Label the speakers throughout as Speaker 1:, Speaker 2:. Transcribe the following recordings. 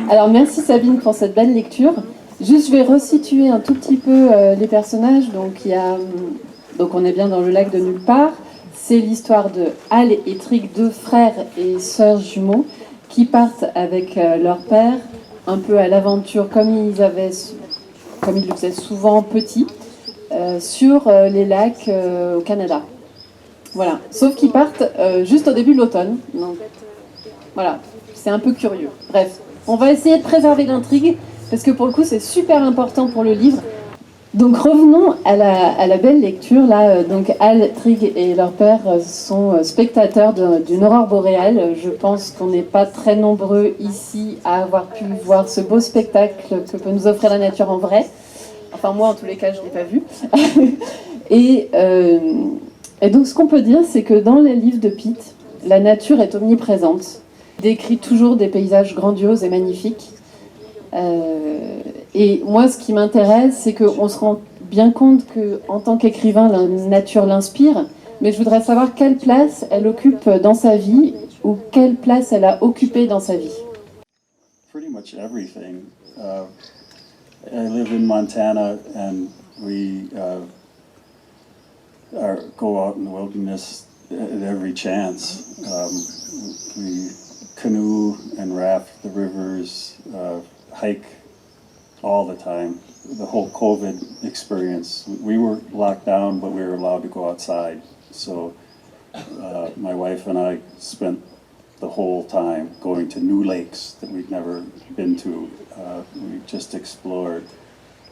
Speaker 1: Alors merci Sabine pour cette belle lecture. Juste, je vais resituer un tout petit peu les personnages. Donc on est bien dans le lac de nulle part. C'est l'histoire de Hal et Trig, deux frères et sœurs jumeaux qui partent avec leur père un peu à l'aventure comme ils le faisaient souvent petits sur les lacs au Canada. Voilà. Sauf qu'ils partent juste au début de l'automne. Donc voilà, c'est un peu curieux. Bref, on va essayer de préserver l'intrigue parce que pour le coup c'est super important pour le livre. Donc revenons à la belle lecture. Là, donc Hal, Trig et leur père sont spectateurs d'une aurore boréale. Je pense qu'on n'est pas très nombreux ici à avoir pu voir ce beau spectacle que peut nous offrir la nature en vrai. Enfin moi en tous les cas je ne l'ai pas vu. et donc ce qu'on peut dire c'est que dans les livres de Pete, la nature est omniprésente. Il décrit toujours des paysages grandioses et magnifiques. Et moi, ce qui m'intéresse, c'est qu'on se rend bien compte qu'en tant qu'écrivain, la nature l'inspire, mais je voudrais savoir quelle place elle occupe dans sa vie ou quelle place elle a occupée dans sa vie.
Speaker 2: Pretty much everything. I live in Montana and we go out in the wilderness at every chance. We canoe and raft the rivers, hike all the time. The whole COVID experience, we were locked down, but we were allowed to go outside. So my wife and I spent the whole time going to new lakes that we'd never been to. We just explored,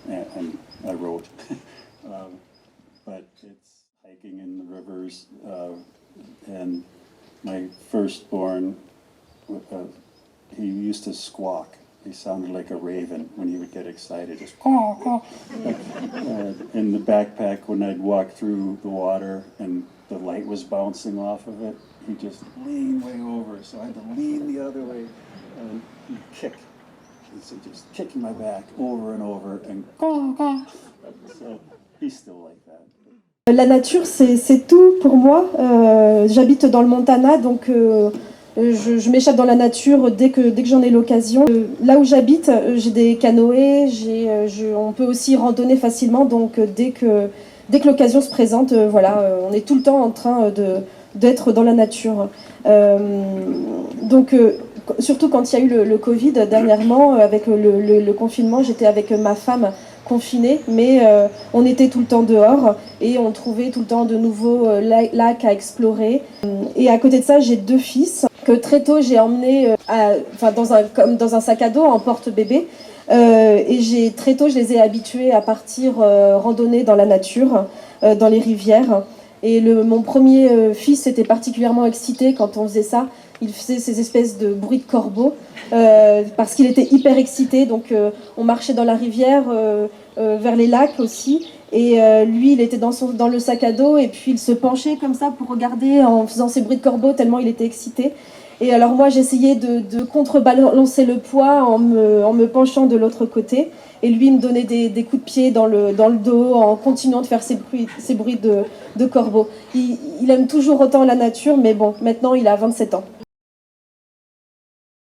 Speaker 2: and I wrote. But it's hiking in the rivers, and my firstborn, he used to squawk. He sounded like a raven when he would get excited, just caw, caw. In the backpack, when I'd walk through the water and the light was bouncing off of it, he'd just lean way over, so I had to lean the other way and he'd kick. So just kicking my back over and over and caw, caw. So he's still like that.
Speaker 3: La nature, c'est tout pour moi. J'habite dans le Montana, donc je m'échappe dans la nature dès que j'en ai l'occasion. Là où j'habite, j'ai des canoës, on peut aussi randonner facilement, donc dès que l'occasion se présente, on est tout le temps en train d'être dans la nature. Donc surtout quand il y a eu le Covid dernièrement, avec le confinement, j'étais avec ma femme confinés, mais on était tout le temps dehors et on trouvait tout le temps de nouveaux lacs à explorer. Et à côté de ça, j'ai deux fils que très tôt j'ai emmenés comme dans un sac à dos en porte-bébé. Et très tôt, je les ai habitués à partir randonner dans la nature, dans les rivières. Et mon premier fils était particulièrement excité quand on faisait ça. Il faisait ces espèces de bruits de corbeaux parce qu'il était hyper excité. Donc on marchait dans la rivière, vers les lacs aussi. Et lui, il était dans le sac à dos et puis il se penchait comme ça pour regarder en faisant ces bruits de corbeaux tellement il était excité. Et alors moi, j'essayais de contrebalancer le poids en me penchant de l'autre côté. Et lui, il me donnait des coups de pied dans le dos en continuant de faire ces bruits de corbeaux. Il aime toujours autant la nature, mais bon, maintenant il a 27 ans.